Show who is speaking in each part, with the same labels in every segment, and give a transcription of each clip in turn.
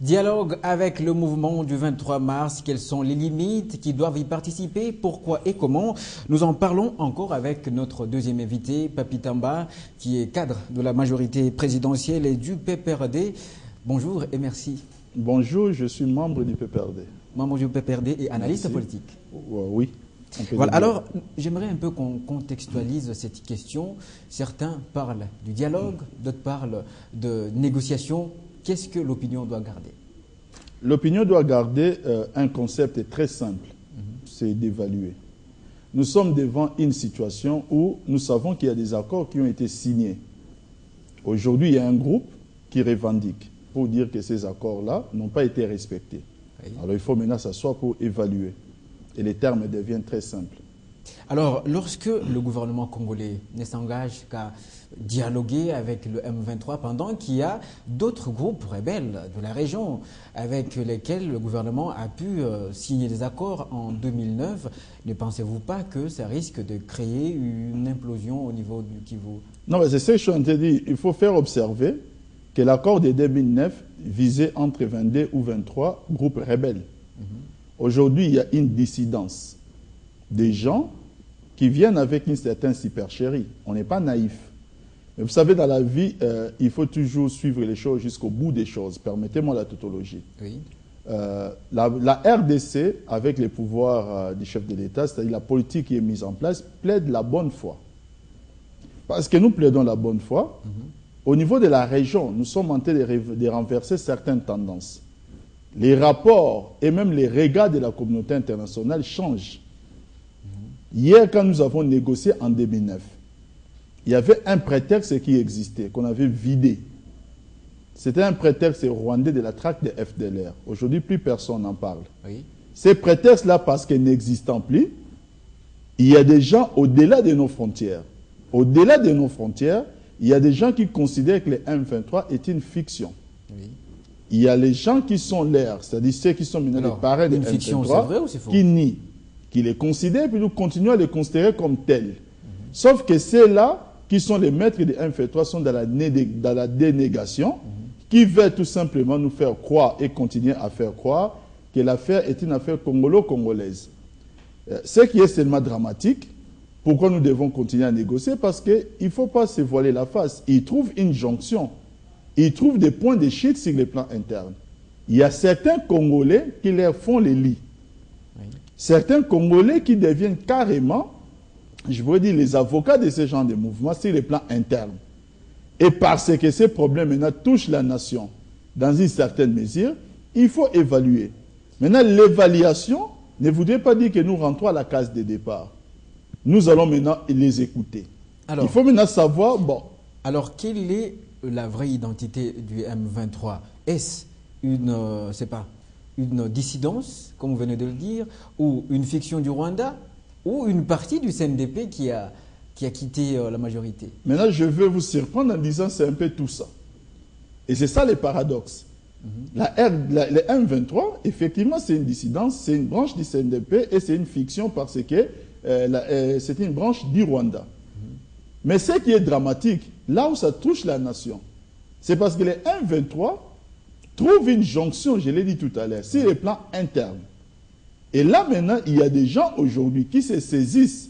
Speaker 1: Dialogue avec le mouvement du 23 mars, quelles sont les limites qui doivent y participer, pourquoi et comment? Nous en parlons encore avec notre deuxième invité, Papi Tamba, qui est cadre de la majorité présidentielle et du PPRD. Bonjour et merci.
Speaker 2: Bonjour, je suis membre du PPRD.
Speaker 1: Membre du PPRD et analyste
Speaker 2: Merci.
Speaker 1: politique.
Speaker 2: Oui.
Speaker 1: Voilà. Alors, j'aimerais un peu qu'on contextualise cette question. Certains parlent du dialogue, d'autres parlent de négociation. Qu'est-ce que l'opinion doit garder?
Speaker 2: L'opinion doit garder un concept très simple, c'est d'évaluer. Nous sommes devant une situation où nous savons qu'il y a des accords qui ont été signés. Aujourd'hui, il y a un groupe qui revendique pour dire que ces accords-là n'ont pas été respectés. Oui. Alors il faut maintenant s'asseoir pour évaluer. Et les termes deviennent très simples.
Speaker 1: Alors, lorsque le gouvernement congolais ne s'engage qu'à dialoguer avec le M23 pendant qu'il y a d'autres groupes rebelles de la région avec lesquels le gouvernement a pu signer des accords en 2009, ne pensez-vous pas que ça risque de créer une implosion au niveau du Kivu?
Speaker 2: Non, mais c'est ce que je suis en train de dire. Il faut faire observer que l'accord de 2009 visait entre 22 ou 23 groupes rebelles. Aujourd'hui, il y a une dissidence des gens qui viennent avec une certaine supercherie. On n'est pas naïf. Mais vous savez, dans la vie, il faut toujours suivre les choses jusqu'au bout des choses. Permettez-moi la tautologie. Oui. La RDC, avec les pouvoirs du chef de l'État, c'est-à-dire la politique qui est mise en place, plaide la bonne foi. Parce que nous plaidons la bonne foi, au niveau de la région, nous sommes en train de renverser certaines tendances. Les rapports et même les regards de la communauté internationale changent. Hier, quand nous avons négocié en 2009, il y avait un prétexte qui existait, qu'on avait vidé. C'était un prétexte rwandais de la traque des FDLR. Aujourd'hui, plus personne n'en parle. Oui. Ces prétextes-là, parce qu'ils n'existent plus, il y a des gens au-delà de nos frontières. Au-delà de nos frontières, il y a des gens qui considèrent que le M23 est une fiction. Oui. Il y a les gens qui sont l'air, c'est-à-dire ceux qui sont maintenant les parrains de M23, qui nient, qui les considèrent, puis nous continuons à les considérer comme tels. Sauf que ceux-là, qui sont les maîtres de M23, sont dans la dénégation, qui veulent tout simplement nous faire croire et continuer à faire croire que l'affaire est une affaire congolo-congolaise. Ce qui est seulement dramatique, pourquoi nous devons continuer à négocier? Parce qu'il ne faut pas se voiler la face. Ils trouvent une jonction. Ils trouvent des points de chute sur les plans internes. Il y a certains Congolais qui leur font les lits. Oui. Certains Congolais qui deviennent carrément, je veux dire, les avocats de ce genre de mouvements sur les plans internes. Et parce que ces problèmes maintenant touchent la nation dans une certaine mesure, il faut évaluer. Maintenant, l'évaluation ne voudrait pas dire que nous rentrons à la case de départ. Nous allons maintenant les écouter. Alors, il faut maintenant savoir, bon...
Speaker 1: Alors, quelle est la vraie identité du M23? Est-ce une dissidence, comme vous venez de le dire, ou une fiction du Rwanda, ou une partie du CNDP qui a quitté la majorité?
Speaker 2: Maintenant, je veux vous surprendre en disant que c'est un peu tout ça. Et c'est ça le paradoxe. Le M23, effectivement, c'est une dissidence, c'est une branche du CNDP et c'est une fiction parce que c'est une branche du Rwanda. Mais ce qui est dramatique, là où ça touche la nation, c'est parce que les M23 trouvent une jonction, je l'ai dit tout à l'heure, sur les plans internes. Et là maintenant, il y a des gens aujourd'hui qui se saisissent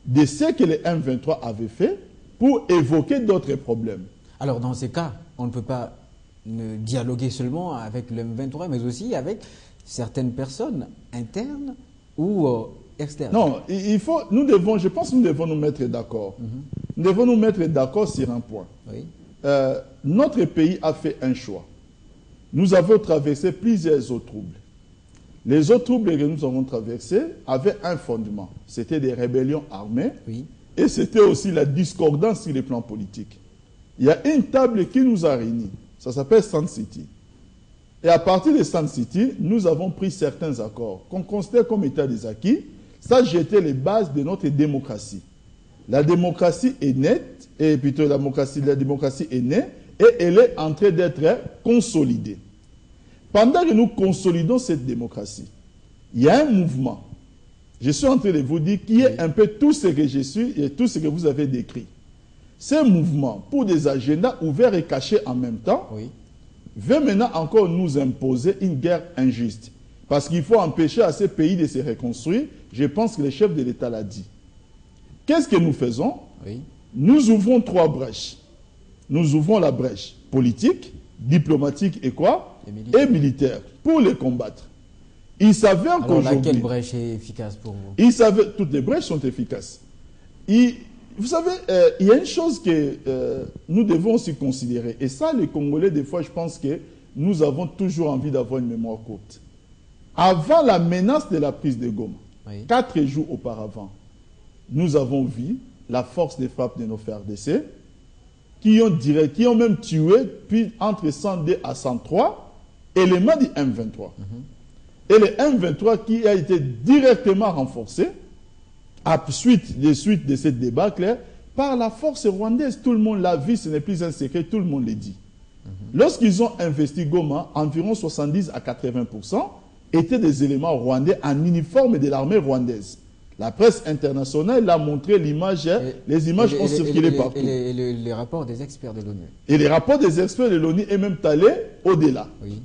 Speaker 2: de ce que les M23 avaient fait pour évoquer d'autres problèmes.
Speaker 1: Alors dans ces cas, on ne peut pas dialoguer seulement avec le M23, mais aussi avec certaines personnes internes ou externe.
Speaker 2: Non, je pense que nous devons nous mettre d'accord. Nous devons nous mettre d'accord sur un point. Oui. Notre pays a fait un choix. Nous avons traversé plusieurs autres troubles. Les autres troubles que nous avons traversés avaient un fondement. C'était des rébellions armées et c'était aussi la discordance sur les plans politiques. Il y a une table qui nous a réunis. Ça s'appelle Sun City. Et à partir de Sun City, nous avons pris certains accords qu'on considère comme état des acquis. Ça, j'étais les bases de notre démocratie. La démocratie est nette, et plutôt la démocratie est née, et elle est en train d'être consolidée. Pendant que nous consolidons cette démocratie, il y a un mouvement. Je suis en train de vous dire qui est un peu tout ce que je suis et tout ce que vous avez décrit. Ce mouvement, pour des agendas ouverts et cachés en même temps, veut maintenant encore nous imposer une guerre injuste. Parce qu'il faut empêcher à ces pays de se reconstruire. Je pense que le chef de l'État l'a dit. Qu'est-ce que nous faisons?
Speaker 1: Oui.
Speaker 2: Nous ouvrons 3 brèches. Nous ouvrons la brèche politique, diplomatique et quoi? Et militaire, pour les combattre. Il s'avère qu'aujourd'hui...
Speaker 1: Alors, laquelle brèche est efficace pour vous?
Speaker 2: Toutes les brèches sont efficaces. Vous savez, il y a une chose que nous devons aussi considérer. Et ça, les Congolais, des fois, je pense que nous avons toujours envie d'avoir une mémoire courte. Avant la menace de la prise de Goma, oui, 4 jours auparavant, nous avons vu la force de frappe de nos FARDC qui ont même tué puis entre 102 à 103 éléments du M23. Et le M23 qui a été directement renforcé à suite de cette débâcle par la force rwandaise. Tout le monde l'a vu, ce n'est plus un secret, tout le monde l'a dit. Lorsqu'ils ont investi Goma, environ 70 à 80% étaient des éléments rwandais en uniforme de l'armée rwandaise. La presse internationale a montré l'image, les images ont circulé partout.
Speaker 1: Et les rapports des experts de l'ONU.
Speaker 2: Et les rapports des experts de l'ONU est même allé au-delà.
Speaker 1: Oui.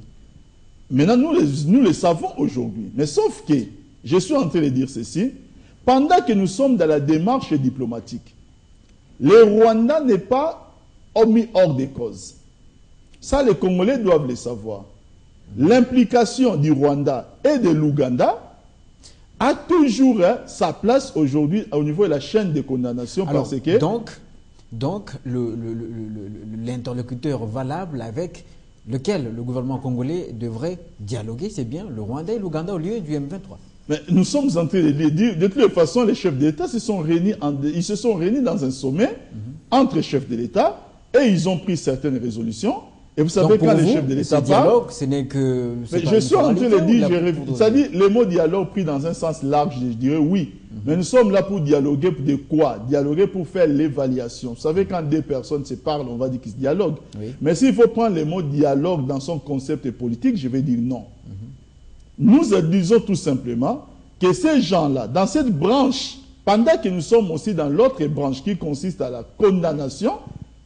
Speaker 2: Maintenant, nous le savons aujourd'hui. Mais sauf que, je suis en train de dire ceci, pendant que nous sommes dans la démarche diplomatique, le Rwanda n'est pas mis hors de cause. Ça, les Congolais doivent le savoir. L'implication du Rwanda et de l'Ouganda a toujours sa place aujourd'hui au niveau de la chaîne de condamnation.
Speaker 1: Alors,
Speaker 2: parce que...
Speaker 1: Donc l'interlocuteur valable avec lequel le gouvernement congolais devrait dialoguer, c'est bien le Rwanda et l'Ouganda au lieu du M23.
Speaker 2: Mais nous sommes en train de le dire. De toute façon, les chefs d'État se sont réunis dans un sommet entre chefs de l'État et ils ont pris certaines résolutions. Et vous savez, quand les chefs de l'État parlent,
Speaker 1: ce n'est que...
Speaker 2: Mais je suis en train de dire, c'est-à-dire le mot dialogue pris dans un sens large, je dirais oui. Mais nous sommes là pour dialoguer de quoi? Dialoguer pour faire l'évaluation. Vous savez, quand 2 personnes se parlent, on va dire qu'ils se dialoguent. Oui. Mais s'il faut prendre le mot dialogue dans son concept politique, je vais dire non. Nous disons tout simplement que ces gens-là, dans cette branche, pendant que nous sommes aussi dans l'autre branche qui consiste à la condamnation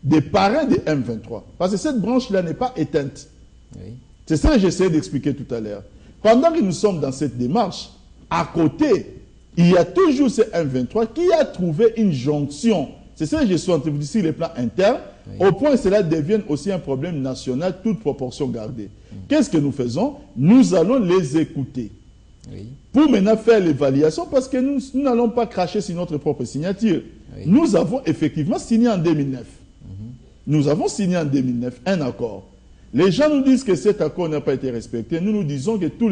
Speaker 2: des parrains des M23. Parce que cette branche-là n'est pas éteinte. Oui. C'est ça que j'essayais d'expliquer tout à l'heure. Pendant que nous sommes dans cette démarche, à côté, il y a toujours ce M23 qui a trouvé une jonction. C'est ça que je suis en train de vous dire sur le plan interne, oui, au point que cela devienne aussi un problème national, toute proportion gardée. Qu'est-ce que nous faisons? Nous allons les écouter. Oui. Pour maintenant faire l'évaluation, parce que nous n'allons pas cracher sur notre propre signature. Oui. Nous avons effectivement signé en 2009. Nous avons signé en 2009 un accord. Les gens nous disent que cet accord n'a pas été respecté. Nous nous disons que tous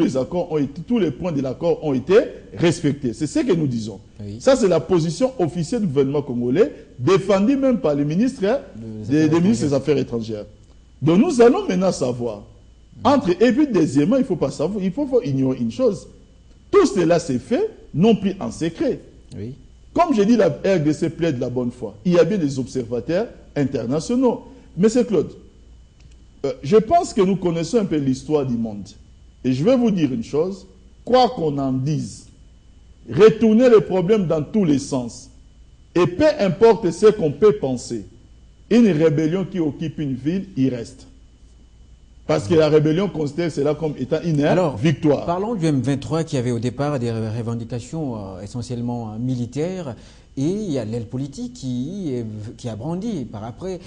Speaker 2: les points de l'accord ont été respectés. C'est ce que nous disons. Oui. Ça, c'est la position officielle du gouvernement congolais, défendue même par les ministres des ministres des Affaires étrangères. Donc nous allons maintenant savoir. Et puis deuxièmement, il ne faut pas savoir, il faut ignorer une chose. Tout cela s'est fait, non plus en secret. Oui. Comme je dis, la RDC plaide la bonne foi. Il y a bien des observateurs internationaux. Monsieur Claude, je pense que nous connaissons un peu l'histoire du monde. Et je vais vous dire une chose, quoi qu'on en dise, retourner le problème dans tous les sens. Et peu importe ce qu'on peut penser, une rébellion qui occupe une ville, il reste. Parce que la rébellion considère cela comme étant une victoire.
Speaker 1: Parlons du M23 qui avait au départ des revendications essentiellement militaires. Et il y a l'aile politique qui a brandi par après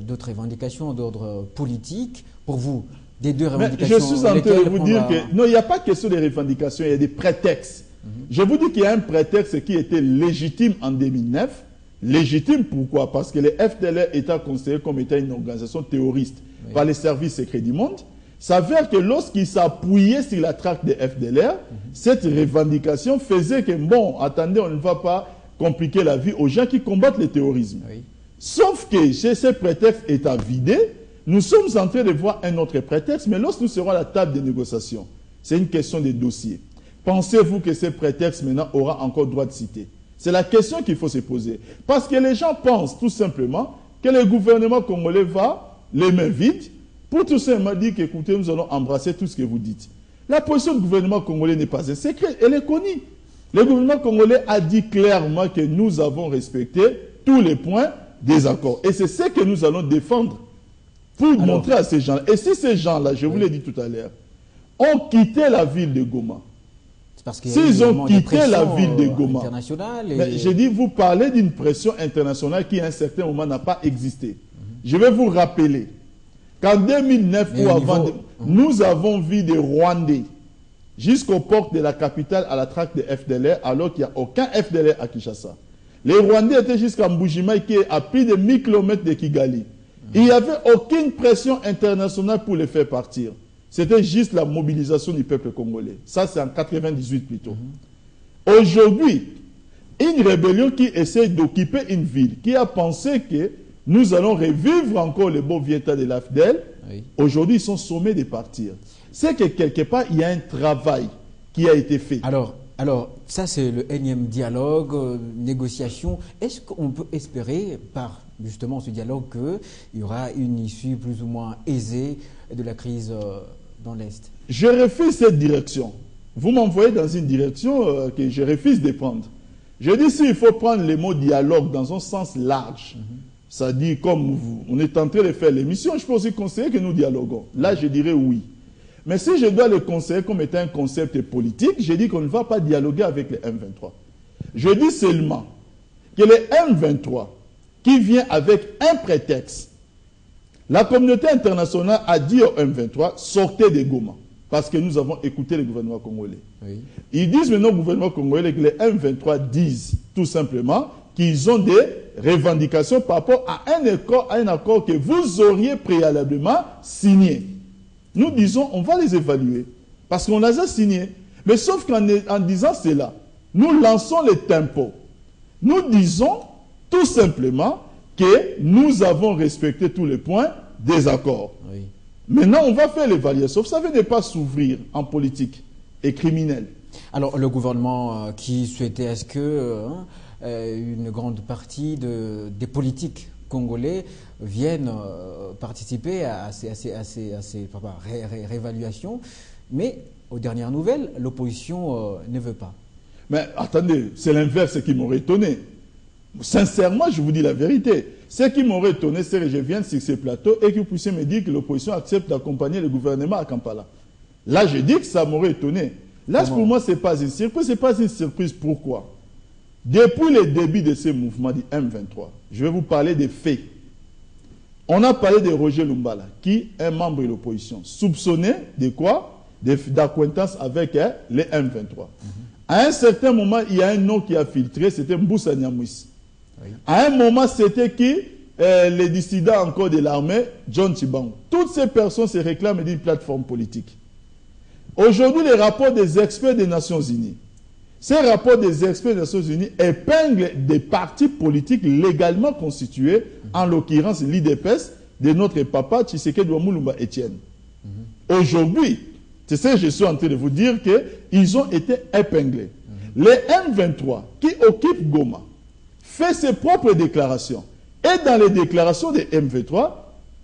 Speaker 1: d'autres revendications d'ordre politique. Pour vous, des deux revendications...
Speaker 2: Mais je suis en train de vous dire que... Non, il n'y a pas question de revendications, il y a des prétextes. Je vous dis qu'il y a un prétexte qui était légitime en 2009. Légitime pourquoi? Parce que le FDLR était considéré comme étant une organisation terroriste par les services secrets du monde. Ça veut dire que lorsqu'il s'appuyait sur la traque des FDLR, cette revendication faisait que, bon, attendez, on ne va pas compliquer la vie aux gens qui combattent le terrorisme. Oui. Sauf que ce prétexte est à vider. Nous sommes en train de voir un autre prétexte, mais lorsque nous serons à la table des négociations, c'est une question de dossier. Pensez-vous que ce prétexte maintenant aura encore droit de citer? C'est la question qu'il faut se poser. Parce que les gens pensent tout simplement que le gouvernement congolais va les mains vides pour tout simplement dire qu'écoutez, nous allons embrasser tout ce que vous dites. La position du gouvernement congolais n'est pas un secret, elle est connue. Le gouvernement congolais a dit clairement que nous avons respecté tous les points des accords. Et c'est ce que nous allons défendre. pour montrer à ces gens-là. Et si ces gens-là, je vous l'ai dit tout à l'heure, ont quitté la ville de Goma, s'ils ont quitté la ville de Goma, mais j'ai dit, vous parlez d'une pression internationale qui à un certain moment n'a pas existé. Je vais vous rappeler qu'en 2009 ou avant, nous avons vu des Rwandais jusqu'aux portes de la capitale à la traque de FDLR, alors qu'il n'y a aucun FDLR à Kinshasa. Les Rwandais étaient jusqu'à Mbujimayi, qui est à plus de 1000 km de Kigali. Il n'y avait aucune pression internationale pour les faire partir. C'était juste la mobilisation du peuple congolais. Ça, c'est en 98 plutôt. Aujourd'hui, une rébellion qui essaie d'occuper une ville, qui a pensé que nous allons revivre encore le beau vieux temps de l'AFDEL, aujourd'hui, ils sont sommés de partir. C'est que quelque part, il y a un travail qui a été fait.
Speaker 1: Alors ça, c'est le énième dialogue, négociation. Est-ce qu'on peut espérer, par justement ce dialogue, qu'il y aura une issue plus ou moins aisée de la crise dans l'Est?
Speaker 2: Je refuse cette direction. Vous m'envoyez dans une direction que je refuse de prendre. Je dis, s'il faut prendre le mot dialogue dans un sens large, ça dit, comme on est en train de faire l'émission, je peux aussi conseiller que nous dialoguons. Là, je dirais oui. Mais si je dois le conseiller comme étant un concept politique, je dis qu'on ne va pas dialoguer avec les M23. Je dis seulement que les M23, qui vient avec un prétexte, la communauté internationale a dit aux M23, sortez de Goma, parce que nous avons écouté le gouvernement congolais. Oui. Ils disent maintenant au gouvernement congolais que les M23 disent tout simplement qu'ils ont des revendications par rapport à un accord que vous auriez préalablement signé. Nous disons, on va les évaluer, parce qu'on les a signés. Mais sauf qu'en disant cela, nous lançons le tempo. Nous disons tout simplement que nous avons respecté tous les points des accords. Oui. Maintenant, on va faire l'évaluation. Vous savez, ne pas s'ouvrir en politique et criminel.
Speaker 1: Alors, le gouvernement qui souhaitait, est-ce que une grande partie des politiques congolais viennent participer à ces réévaluations, mais aux dernières nouvelles, l'opposition ne veut pas.
Speaker 2: Mais attendez, c'est l'inverse qui m'aurait étonné. Sincèrement, je vous dis la vérité. Ce qui m'aurait étonné, c'est que je vienne sur ces plateaux et que vous puissiez me dire que l'opposition accepte d'accompagner le gouvernement à Kampala. Là, je dis que ça m'aurait étonné. Là, pour moi, ce n'est pas une surprise. Ce n'est pas une surprise. Pourquoi? Depuis le début de ce mouvement du M23, je vais vous parler des faits. On a parlé de Roger Lumbala, qui est membre de l'opposition, soupçonné de quoi? D'acquaintance avec les M23. À un certain moment, il y a un nom qui a filtré, c'était Mboussa Nyamwisi. Oui. À un moment, c'était qui? Les dissidents encore de l'armée, John Tshibang. Toutes ces personnes se réclament d'une plateforme politique. Aujourd'hui, les rapports des experts des Nations Unies, ces rapports des experts des Nations Unies épinglent des partis politiques légalement constitués, en l'occurrence l'IDPS de notre papa Tshisekedi Moulumba Etienne. Aujourd'hui, c'est ce que je suis en train de vous dire, qu'ils ont été épinglés. Les M23 qui occupent Goma fait ses propres déclarations. Et dans les déclarations des M23,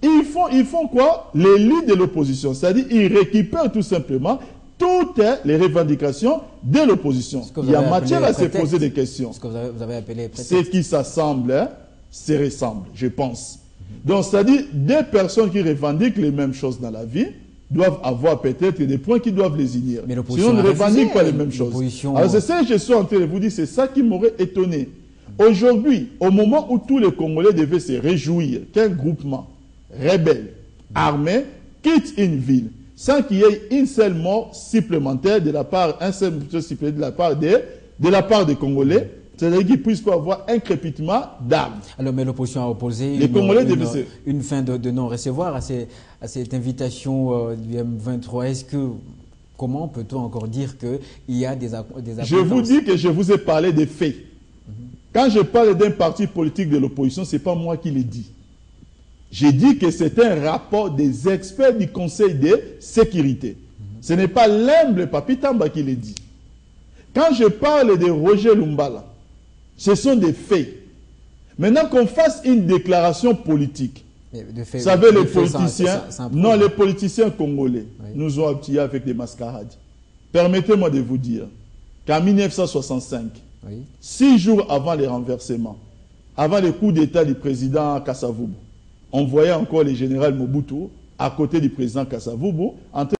Speaker 2: ils font quoi? Les leaders de l'opposition. C'est-à-dire ils récupèrent tout simplement toutes les revendications de l'opposition. Il y a matière à se poser des questions.
Speaker 1: Ce que vous avez appelé prétexte.
Speaker 2: Ce qui s'assemble, se ressemble, je pense. Donc, c'est-à-dire des personnes qui revendiquent les mêmes choses dans la vie doivent avoir peut-être des points qui doivent les unir. Sinon, on ne revendique pas les mêmes choses. Alors, c'est ça que je suis en train de vous dire, c'est ça qui m'aurait étonné. Aujourd'hui, au moment où tous les Congolais devaient se réjouir qu'un groupement rebelle, armé, quitte une ville, sans qu'il y ait une seule mort supplémentaire de la part, de la part des Congolais, c'est-à-dire qu'ils ne puissent pas avoir un crépitement d'armes.
Speaker 1: Alors, mais l'opposition a opposé une fin de non-recevoir à cette invitation du M23. Comment peut-on encore dire qu'il y a des accords?
Speaker 2: Je vous dis que je vous ai parlé des faits. Quand je parle d'un parti politique de l'opposition, ce n'est pas moi qui l'ai dit. J'ai dit que c'est un rapport des experts du Conseil de sécurité. Ce n'est pas l'humble Papi Tamba qui l'a dit. Quand je parle de Roger Lumbala, ce sont des faits. Maintenant qu'on fasse une déclaration politique, vous savez, les politiciens, les politiciens congolais nous ont habillés avec des mascarades. Permettez-moi de vous dire qu'en 1965, 6 jours avant les renversements, avant le coup d'État du président Kassavubu, on voyait encore le général Mobutu à côté du président Kasavubu en train